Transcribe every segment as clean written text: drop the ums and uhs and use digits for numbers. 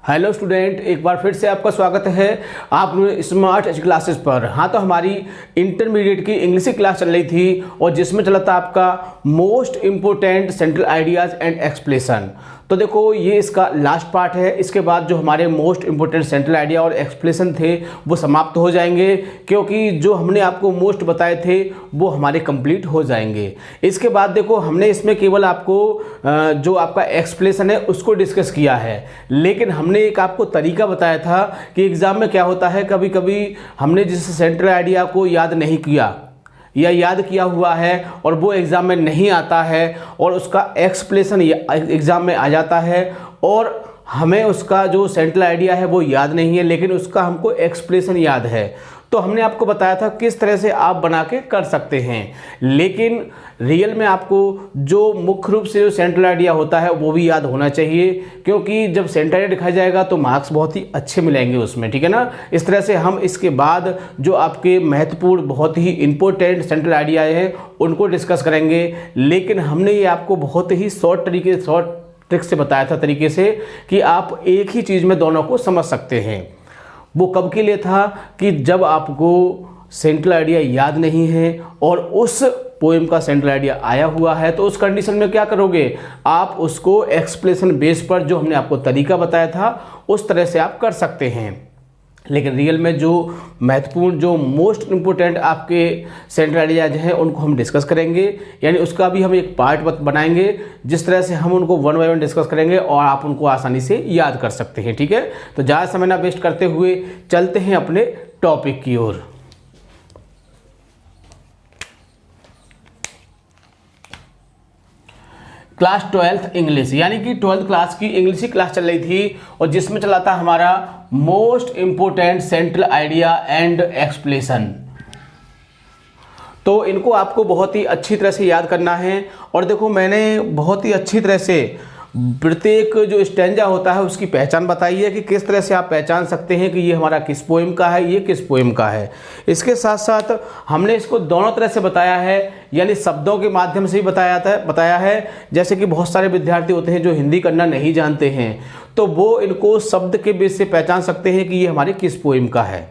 Hello student, एक बार फिर से आपका स्वागत है आप स्मार्ट एच क्लासेस पर। हाँ, तो हमारी इंटरमीडिएट की इंग्लिश की क्लास चल रही थी और जिसमें चला था आपका most important central ideas and explanation. तो देखो, ये इसका लास्ट पार्ट है। इसके बाद जो हमारे मोस्ट इम्पोर्टेंट सेंट्रल आइडिया और एक्सप्लेशन थे वो समाप्त हो जाएंगे, क्योंकि जो हमने आपको मोस्ट बताए थे वो हमारे कंप्लीट हो जाएंगे। इसके बाद देखो, हमने इसमें केवल आपको जो आपका एक्सप्लेशन है उसको डिस्कस किया है, लेकिन हमने एक आपको तरीका बताया था कि एग्ज़ाम में क्या होता है, कभी कभी हमने जिस सेंट्रल आइडिया को याद नहीं किया या याद किया हुआ है और वो एग्ज़ाम में नहीं आता है और उसका एक्सप्लेशन एग्ज़ाम में आ जाता है और हमें उसका जो सेंट्रल आइडिया है वो याद नहीं है, लेकिन उसका हमको एक्सप्लेशन याद है। तो हमने आपको बताया था किस तरह से आप बना के कर सकते हैं, लेकिन रियल में आपको जो मुख्य रूप से जो सेंट्रल आइडिया होता है वो भी याद होना चाहिए, क्योंकि जब सेंट्रल आइडिया दिखाया जाएगा तो मार्क्स बहुत ही अच्छे मिलेंगे उसमें, ठीक है ना। इस तरह से हम इसके बाद जो आपके महत्वपूर्ण बहुत ही इंपॉर्टेंट सेंट्रल आइडिया हैं उनको डिस्कस करेंगे, लेकिन हमने ये आपको बहुत ही शॉर्ट ट्रिक से बताया था, तरीके से कि आप एक ही चीज़ में दोनों को समझ सकते हैं। वो कब के लिए था कि जब आपको सेंट्रल आइडिया याद नहीं है और उस पोएम का सेंट्रल आइडिया आया हुआ है, तो उस कंडीशन में क्या करोगे, आप उसको एक्सप्लेनेशन बेस पर जो हमने आपको तरीका बताया था उस तरह से आप कर सकते हैं। लेकिन रियल में जो महत्वपूर्ण जो मोस्ट इम्पोर्टेंट आपके सेंट्रल आइडियाज हैं उनको हम डिस्कस करेंगे, यानी उसका भी हम एक पार्ट बनाएंगे जिस तरह से हम उनको वन बाय वन डिस्कस करेंगे और आप उनको आसानी से याद कर सकते हैं, ठीक है। तो ज़्यादा समय ना वेस्ट करते हुए चलते हैं अपने टॉपिक की ओर। क्लास 12th इंग्लिश, यानी कि 12th क्लास की इंग्लिश की क्लास चल रही थी और जिसमें चला था हमारा most important central idea and explanation. तो इनको आपको बहुत ही अच्छी तरह से याद करना है। और देखो, मैंने बहुत ही अच्छी तरह से प्रत्येक जो स्टैंजा होता है उसकी पहचान बताई है कि किस तरह से आप पहचान सकते हैं कि ये हमारा किस पोएम का है, ये किस पोएम का है। इसके साथ साथ हमने इसको दोनों तरह से बताया है, यानी शब्दों के माध्यम से भी बताया है। जैसे कि बहुत सारे विद्यार्थी होते हैं जो हिंदी करना नहीं जानते हैं, तो वो इनको शब्द के बेस से पहचान सकते हैं कि ये हमारे किस पोएम का है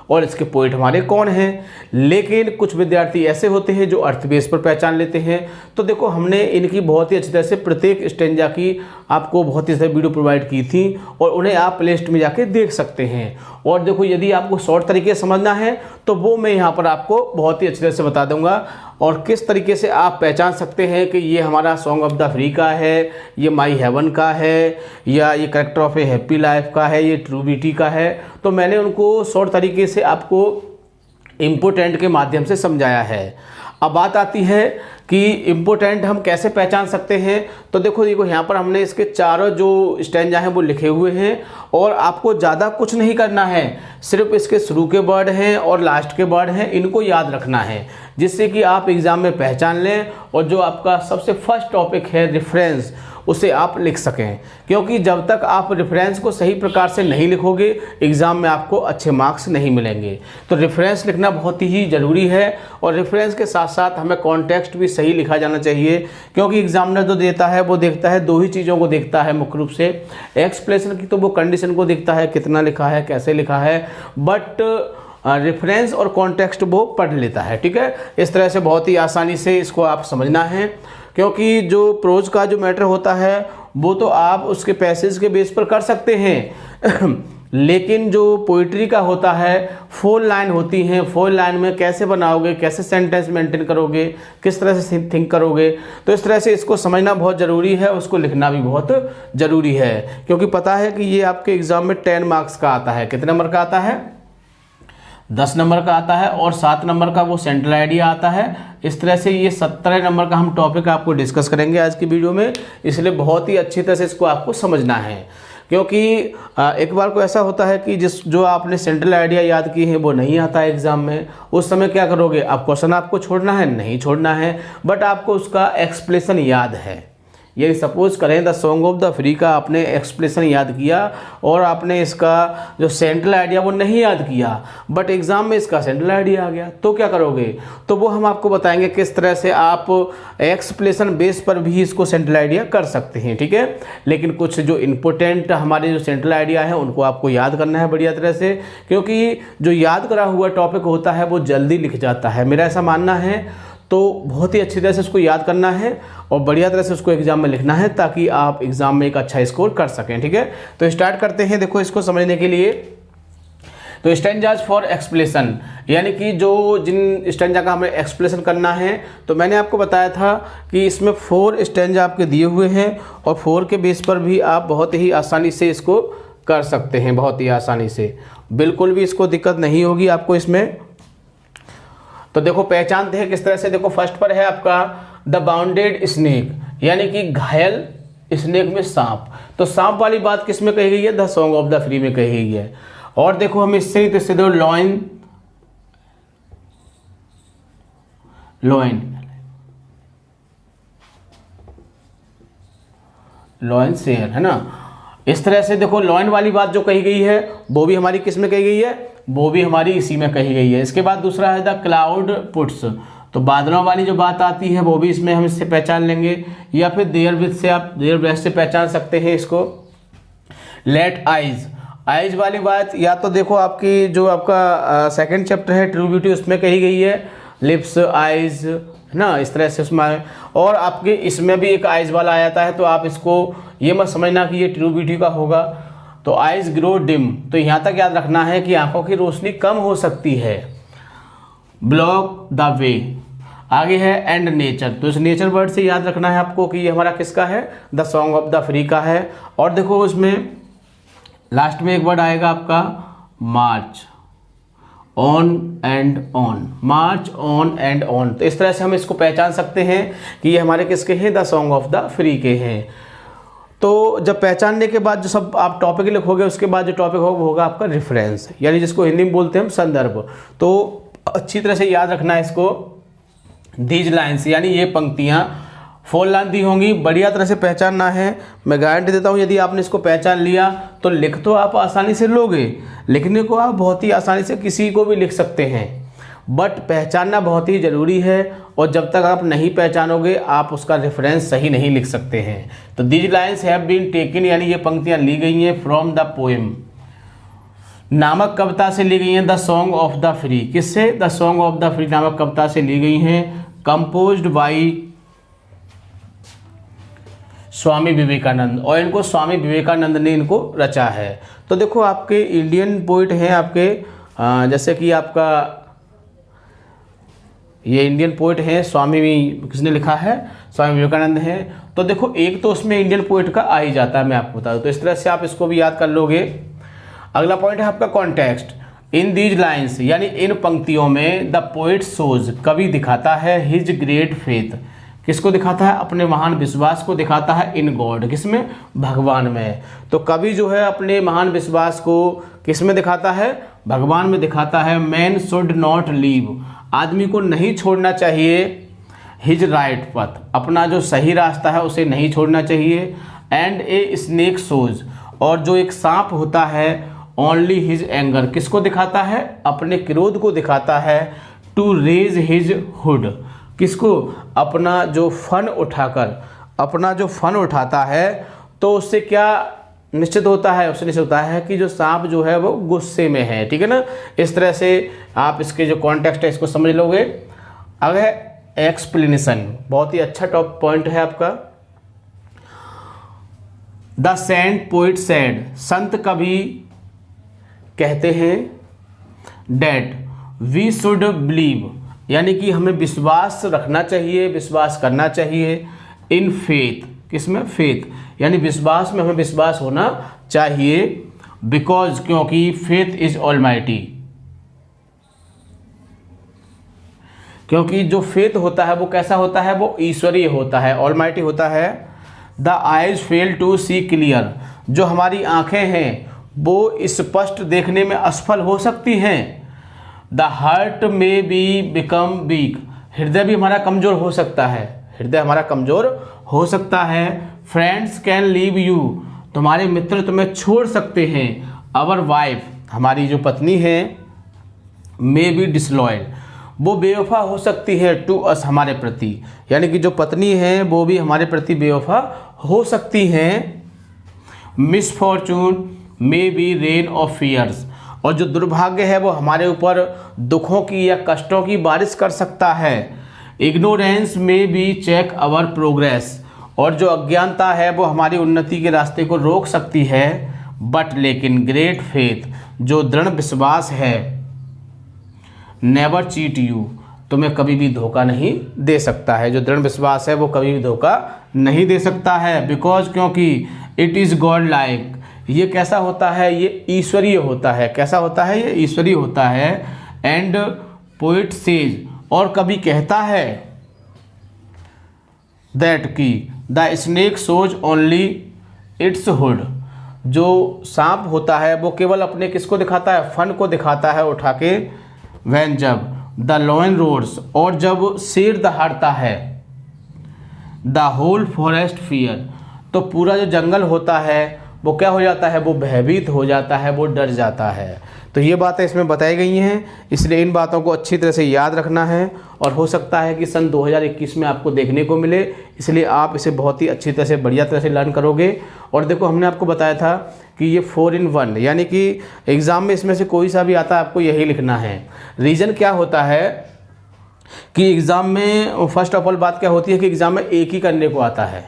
और इसके पोइट हमारे कौन हैं। लेकिन कुछ विद्यार्थी ऐसे होते हैं जो अर्थ बेस पर पहचान लेते हैं। तो देखो, हमने इनकी बहुत ही अच्छी तरह से प्रत्येक स्टेंजा की आपको बहुत ही वीडियो प्रोवाइड की थी और उन्हें आप प्लेलिस्ट में जाके देख सकते हैं। और देखो, यदि आपको शॉर्ट तरीके से समझना है तो वो मैं यहाँ पर आपको बहुत ही अच्छी तरह से बता दूंगा और किस तरीके से आप पहचान सकते हैं कि ये हमारा सॉन्ग ऑफ द फ्री का है, ये माई हेवन का है, या ये character of A happy life का है, ये ट्रू ब्यूटी का है। तो मैंने उनको शॉर्ट तरीके से आपको इम्पोर्टेंट के माध्यम से समझाया है। अब बात आती है कि इम्पोर्टेंट हम कैसे पहचान सकते हैं। तो देखो यहाँ पर हमने इसके चारों जो स्टैंजा हैं वो लिखे हुए हैं और आपको ज़्यादा कुछ नहीं करना है, सिर्फ इसके शुरू के वर्ड हैं और लास्ट के वर्ड हैं, इनको याद रखना है, जिससे कि आप एग्ज़ाम में पहचान लें और जो आपका सबसे फर्स्ट टॉपिक है रेफरेंस, उसे आप लिख सकें। क्योंकि जब तक आप रेफरेंस को सही प्रकार से नहीं लिखोगे एग्ज़ाम में आपको अच्छे मार्क्स नहीं मिलेंगे। तो रेफरेंस लिखना बहुत ही ज़रूरी है और रेफरेंस के साथ साथ हमें कॉन्टेक्स्ट भी सही लिखा जाना चाहिए, क्योंकि एग्जामिनर जो देता है वो देखता है दो ही चीज़ों को देखता है मुख्य रूप से। एक्सप्लेनेशन की तो वो कंडीशन को देखता है, कितना लिखा है, कैसे लिखा है, बट रेफरेंस और कॉन्टेक्स्ट वो पढ़ लेता है, ठीक है। इस तरह से बहुत ही आसानी से इसको आप समझना है, क्योंकि जो प्रोज का जो मैटर होता है वो तो आप उसके पैसेज के बेस पर कर सकते हैं लेकिन जो पोइट्री का होता है 4 लाइन होती हैं। 4 लाइन में कैसे बनाओगे, कैसे सेंटेंस मेंटेन करोगे, किस तरह से थिंक करोगे, तो इस तरह से इसको समझना बहुत ज़रूरी है, उसको लिखना भी बहुत ज़रूरी है। क्योंकि पता है कि ये आपके एग्ज़ाम में 10 मार्क्स का आता है। कितने नंबर का आता है? 10 नंबर का आता है और 7 नंबर का वो सेंट्रल आइडिया आता है। इस तरह से ये 17 नंबर का हम टॉपिक आपको डिस्कस करेंगे आज की वीडियो में, इसलिए बहुत ही अच्छी तरह से इसको आपको समझना है। क्योंकि एक बार को ऐसा होता है कि जो आपने सेंट्रल आइडिया याद की है वो नहीं आता है एग्जाम में, उस समय क्या करोगे, आप क्वेश्चन आपको छोड़ना है, नहीं छोड़ना है, बट आपको उसका एक्सप्लेनेशन याद है, यानी सपोज करें the song of the free का आपने एक्सप्लेनेशन याद किया और आपने इसका जो सेंट्रल आइडिया वो नहीं याद किया, बट एग्जाम में इसका सेंट्रल आइडिया आ गया, तो क्या करोगे? तो वो हम आपको बताएंगे किस तरह से आप एक्सप्लेनेशन बेस पर भी इसको सेंट्रल आइडिया कर सकते हैं, ठीक है। लेकिन कुछ जो इंपॉर्टेंट हमारे जो सेंट्रल आइडिया है उनको आपको याद करना है बढ़िया तरह से, क्योंकि जो याद करा हुआ टॉपिक होता है वो जल्दी लिख जाता है, मेरा ऐसा मानना है। तो बहुत ही अच्छी तरह से उसको याद करना है और बढ़िया तरह से उसको एग्जाम में लिखना है ताकि आप एग्जाम में एक अच्छा स्कोर कर सकें, ठीक है। तो स्टार्ट करते हैं। देखो इसको समझने के लिए तो स्टैंजाज फॉर एक्सप्लेनेशन, यानी कि जो जिन स्टैंजा का हमें एक्सप्लेनेशन करना है, तो मैंने आपको बताया था कि इसमें 4 स्टैंजा आपके दिए हुए हैं और 4 के बेस पर भी आप बहुत ही आसानी से इसको कर सकते हैं, बहुत ही आसानी से, बिल्कुल भी इसको दिक्कत नहीं होगी आपको इसमें। तो देखो पहचानते हैं किस तरह से। देखो फर्स्ट पर है आपका द बाउंडेड स्नेक, यानी कि घायल स्नेक में सांप। तो सांप वाली बात किस में कही गई है? The song of the free में कही गई है। और देखो हम इससे तो इससे दो लॉइन, लॉइन शेयर है ना, इस तरह से। देखो लॉइन वाली बात जो कही गई है वो भी हमारी किस में कही गई है? वो भी हमारी इसी में कही गई है। इसके बाद दूसरा है द क्लाउड पुट्स, तो बादलों वाली जो बात आती है वो भी इसमें हम इससे पहचान लेंगे, या फिर देयर विथ से आप देयर बेस्ट से पहचान सकते हैं इसको। लेट आइज, आइज वाली बात या तो देखो आपकी जो आपका सेकंड चैप्टर है ट्रू ब्यूटी उसमें कही गई है, लिप्स आइज है ना, इस तरह से उसमें। और आपके इसमें भी एक आइज वाला आ जाता है, तो आप इसको ये मत समझना कि ये ट्रू ब्यूटी का होगा। तो आइज ग्रो डिम, तो यहाँ तक याद रखना है कि आंखों की रोशनी कम हो सकती है। ब्लॉक द वे, आगे है एंड नेचर, तो इस नेचर वर्ड से याद रखना है आपको कि ये हमारा किसका है? The song of the free का है। और देखो उसमें लास्ट में एक वर्ड आएगा आपका march, on and on, march on and on. तो इस तरह से हम इसको पहचान सकते हैं कि ये हमारे किसके हैं? The song of the free के हैं। तो जब पहचानने के बाद जो सब आप टॉपिक लिखोगे उसके बाद जो टॉपिक होगा वो होगा आपका रेफरेंस, यानी जिसको हिंदी में बोलते हैं हम संदर्भ। तो अच्छी तरह से याद रखना है इसको। दीज लाइन्स, यानी ये पंक्तियाँ 4 लाइन दी होंगी, बढ़िया तरह से पहचानना है। मैं गारंटी देता हूँ यदि आपने इसको पहचान लिया तो लिख तो आप आसानी से लोगे, लिखने को आप बहुत ही आसानी से किसी को भी लिख सकते हैं, बट पहचानना बहुत ही ज़रूरी है। और जब तक आप नहीं पहचानोगे आप उसका रेफरेंस सही नहीं लिख सकते हैं। तो these lines have been taken, यानी ये पंक्तियाँ ली गई हैं फ्रॉम द पोएम, नामक कविता से ली गई हैं। The song of the free, किससे? The song of the free नामक कविता से ली गई हैं। कंपोज्ड बाई स्वामी विवेकानंद, और इनको स्वामी विवेकानंद ने इनको रचा है। तो देखो आपके इंडियन पोइट हैं आपके, जैसे कि आपका ये इंडियन पोइट हैं स्वामी, किसने लिखा है? स्वामी विवेकानंद हैं। तो देखो एक तो उसमें इंडियन पोइट का आ ही जाता है, मैं आपको बता दूं। तो इस तरह से आप इसको भी याद कर लोगे। अगला पॉइंट है आपका कॉन्टेक्स्ट। इन दीज लाइन्स, यानी इन पंक्तियों में द पोइट शोज, कवि दिखाता है हिज ग्रेट फेथ, किसको दिखाता है? अपने महान विश्वास को दिखाता है। इन गॉड, किसमें? भगवान में। तो कवि जो है अपने महान विश्वास को किस में दिखाता है? भगवान में दिखाता है। मैन शुड नॉट लीव, आदमी को नहीं छोड़ना चाहिए हिज राइट पथ, अपना जो सही रास्ता है उसे नहीं छोड़ना चाहिए। एंड ए स्नेक शोज, और जो एक सांप होता है ओनली हिज एंगर, किसको दिखाता है? अपने क्रोध को दिखाता है। टू रेज हिज हुड, किसको? अपना जो फन उठाकर, अपना जो फन उठाता है तो उससे क्या निश्चित होता है? उससे निश्चित होता है कि जो सांप जो है वो गुस्से में है, ठीक है ना। इस तरह से आप इसके जो कॉन्टेक्स्ट है इसको समझ लोगे। अब है एक्सप्लेनेशन, बहुत ही अच्छा टॉप पॉइंट है आपका। द सेंट पोइट सेड, संत कवि कहते हैं डेट वी शुड बिलीव, यानी कि हमें विश्वास रखना चाहिए, विश्वास करना चाहिए। इन फेथ, किसमें? फेथ, यानी विश्वास में हमें विश्वास होना चाहिए। बिकॉज, क्योंकि फेथ इज ऑलमाइटी, क्योंकि जो फेथ होता है वो कैसा होता है? वो ईश्वरीय होता है, ऑलमाइटी होता है। The eyes fail to see clear, जो हमारी आंखें हैं वो स्पष्ट देखने में असफल हो सकती हैं। द हार्ट में बी बिकम वीक, हृदय भी हमारा कमजोर हो सकता है, हृदय हमारा कमजोर हो सकता है फ्रेंड्स कैन लीव यू, तुम्हारे मित्र तुम्हें छोड़ सकते हैं। आवर वाइफ, हमारी जो पत्नी है, मे बी डिसलॉयल, वो बेवफा हो सकती है टू अस, हमारे प्रति, यानी कि जो पत्नी है वो भी हमारे प्रति बेवफा हो सकती हैं। Misfortune may be rain of fears, और जो दुर्भाग्य है वो हमारे ऊपर दुखों की या कष्टों की बारिश कर सकता है। Ignorance may be check our progress, और जो अज्ञानता है वो हमारी उन्नति के रास्ते को रोक सकती है। बट लेकिन ग्रेट फेथ, जो दृढ़ विश्वास है, नेवर चीट यू, तुम्हें कभी भी धोखा नहीं दे सकता है। जो दृढ़ विश्वास है वो कभी भी धोखा नहीं दे सकता है। बिकॉज, क्योंकि इट इज़ गॉड लाइक, ये कैसा होता है, ये ईश्वरीय होता है। कैसा होता है, ये ईश्वरीय होता है। एंड पोइट सेज, और कभी कहता है, दैट की the snake shows only it's hood, जो सांप होता है वो केवल अपने किसको दिखाता है, फन को दिखाता है उठा के। वैन, जब द लॉयन रोड्स, और जब शेर दहाड़ता है। द होल फॉरेस्ट फियर, तो पूरा जो जंगल होता है वो क्या हो जाता है, वो भयभीत हो जाता है, वो डर जाता है। तो ये बातें इसमें बताई गई हैं, इसलिए इन बातों को अच्छी तरह से याद रखना है, और हो सकता है कि सन 2021 में आपको देखने को मिले, इसलिए आप इसे बहुत ही अच्छी तरह से, बढ़िया तरह से लर्न करोगे। और देखो, हमने आपको बताया था कि ये 4 in 1, यानी कि एग्ज़ाम में इसमें से कोई सा भी आता है आपको यही लिखना है। रीज़न क्या होता है कि एग्ज़ाम में फर्स्ट ऑफ ऑल बात क्या होती है कि एग्ज़ाम में एक ही करने को आता है,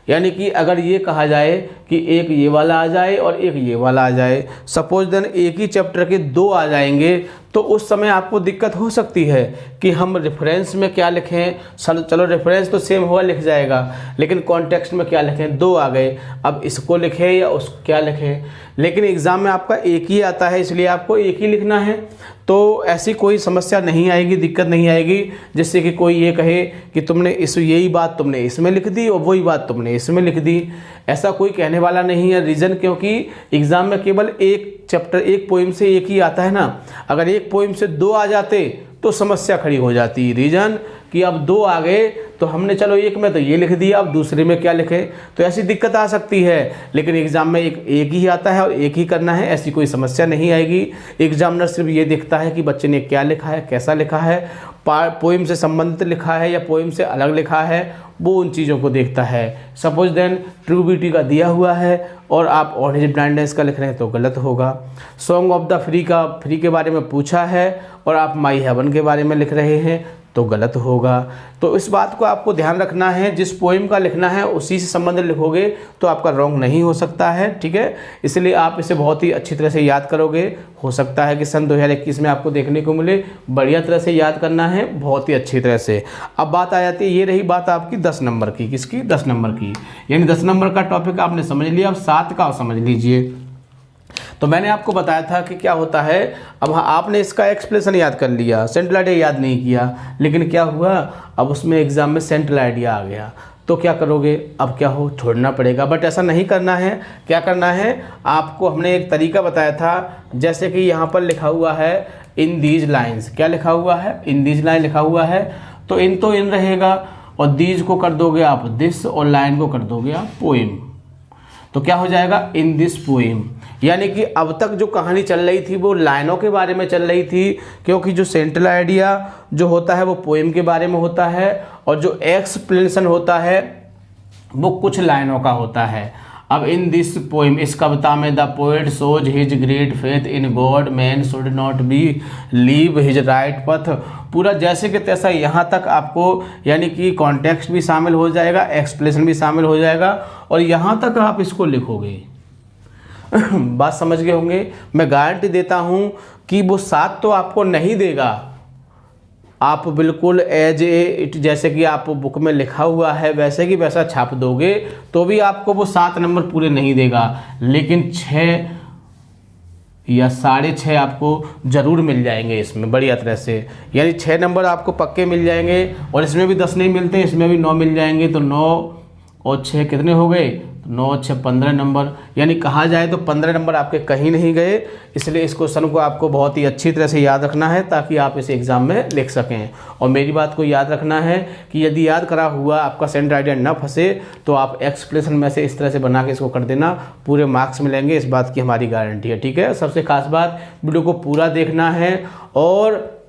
यानी कि अगर ये कहा जाए कि एक ये वाला आ जाए और एक ये वाला आ जाए, सपोज देन एक ही चैप्टर के 2 आ जाएंगे, तो उस समय आपको दिक्कत हो सकती है कि हम रेफरेंस में क्या लिखें। चलो रेफरेंस तो सेम हुआ, लिख जाएगा, लेकिन कॉन्टेक्स्ट में क्या लिखें, 2 आ गए, अब इसको लिखें या उस क्या लिखें। लेकिन एग्ज़ाम में आपका एक ही आता है, इसलिए आपको एक ही लिखना है। तो ऐसी कोई समस्या नहीं आएगी, दिक्कत नहीं आएगी जिससे कि कोई ये कहे कि तुमने यही बात तुमने इसमें लिख दी और वही बात तुमने इसमें लिख दी। ऐसा कोई कहने वाला नहीं है। रीज़न, क्योंकि एग्ज़ाम में केवल एक चैप्टर, एक पोइम से एक ही आता है ना। अगर एक पोइम से 2 आ जाते तो समस्या खड़ी हो जाती। रीज़न कि अब 2 आ गए तो हमने चलो एक में तो ये लिख दिया, अब दूसरे में क्या लिखें, तो ऐसी दिक्कत आ सकती है। लेकिन एग्ज़ाम में एक ही आता है और एक ही करना है, ऐसी कोई समस्या नहीं आएगी। एग्जामिनर सिर्फ ये देखता है कि बच्चे ने क्या लिखा है, कैसा लिखा है, पोइम से संबंधित लिखा है या पोइम से अलग लिखा है, वो उन चीज़ों को देखता है। सपोज देन ट्रू ब्यूटी का दिया हुआ है और आप ऑरेंज ब्लाइंडनेस का लिख रहे हैं तो गलत होगा। सॉन्ग ऑफ द फ्री के बारे में पूछा है और आप माई हेवन के बारे में लिख रहे हैं तो गलत होगा। तो इस बात को आपको ध्यान रखना है, जिस पोइम का लिखना है उसी से संबंधित लिखोगे तो आपका रॉन्ग नहीं हो सकता है, ठीक है। इसलिए आप इसे बहुत ही अच्छी तरह से याद करोगे। हो सकता है कि सन 2021 में आपको देखने को मिले। बढ़िया तरह से याद करना है, बहुत ही अच्छी तरह से। अब बात आ जाती है, ये रही बात आपकी 10 नंबर की। किसकी? 10 नंबर की। यानी 10 नंबर का टॉपिक आपने समझ लिया, अब 7 का समझ लीजिए। तो मैंने आपको बताया था कि क्या होता है। अब आपने इसका एक्सप्लेनेशन याद कर लिया, सेंट्रल आइडिया याद नहीं किया, लेकिन क्या हुआ, अब उसमें एग्जाम में सेंट्रल आइडिया आ गया तो क्या करोगे, अब क्या हो, छोड़ना पड़ेगा। बट ऐसा नहीं करना है। क्या करना है आपको, हमने एक तरीका बताया था, जैसे कि यहाँ पर लिखा हुआ है इन दीज लाइन्स। क्या लिखा हुआ है? इन दीज लाइन लिखा हुआ है, तो इन रहेगा और दीज को कर दोगे आप दिस और लाइन को कर दोगे आप पोइम, तो क्या हो जाएगा इन दिस पोइम। यानी कि अब तक जो कहानी चल रही थी वो लाइनों के बारे में चल रही थी, क्योंकि जो सेंट्रल आइडिया जो होता है वो पोइम के बारे में होता है और जो एक्सप्लेनेशन होता है वो कुछ लाइनों का होता है। अब इन दिस पोइम, इस कविता में the poet shows his great faith in God, man should not be leave his right पथ। पूरा जैसे कि तैसा यहाँ तक आपको, यानी कि कॉन्टेक्स्ट भी शामिल हो जाएगा, एक्सप्लेनेशन भी शामिल हो जाएगा और यहाँ तक आप इसको लिखोगे। बात समझ गए होंगे। मैं गारंटी देता हूँ कि वो 7 तो आपको नहीं देगा, आप बिल्कुल एज इट जैसे कि आप बुक में लिखा हुआ है वैसे कि वैसा छाप दोगे तो भी आपको वो 7 नंबर पूरे नहीं देगा, लेकिन 6 या 6.5 आपको ज़रूर मिल जाएंगे इसमें बढ़िया तरह से। यानी 6 नंबर आपको पक्के मिल जाएंगे और इसमें भी 10 नहीं मिलते, इसमें भी 9 मिल जाएंगे, तो 9 और 6 कितने हो गए, 9 6 15 नंबर, यानी कहा जाए तो 15 नंबर आपके कहीं नहीं गए। इसलिए इस क्वेश्चन को आपको बहुत ही अच्छी तरह से याद रखना है ताकि आप इसे एग्जाम में लिख सकें। और मेरी बात को याद रखना है कि यदि याद करा हुआ आपका सेंटर आइडिया न फंसे तो आप एक्सप्रेशन में से इस तरह से बना के इसको कर देना, पूरे मार्क्स मिलेंगे, इस बात की हमारी गारंटी है। ठीक है, सबसे खास बात वीडियो को पूरा देखना है और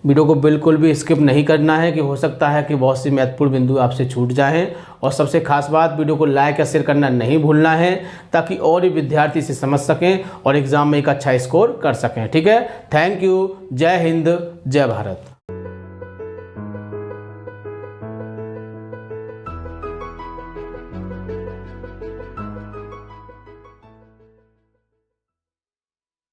वीडियो को बिल्कुल भी स्किप नहीं करना है कि हो सकता है कि बहुत सी महत्वपूर्ण बिंदु आपसे छूट जाएं। और सबसे खास बात, वीडियो को लाइक या शेयर करना नहीं भूलना है ताकि और भी विद्यार्थी इसे समझ सकें और एग्जाम में एक अच्छा स्कोर कर सकें। ठीक है, थैंक यू, जय हिंद, जय भारत।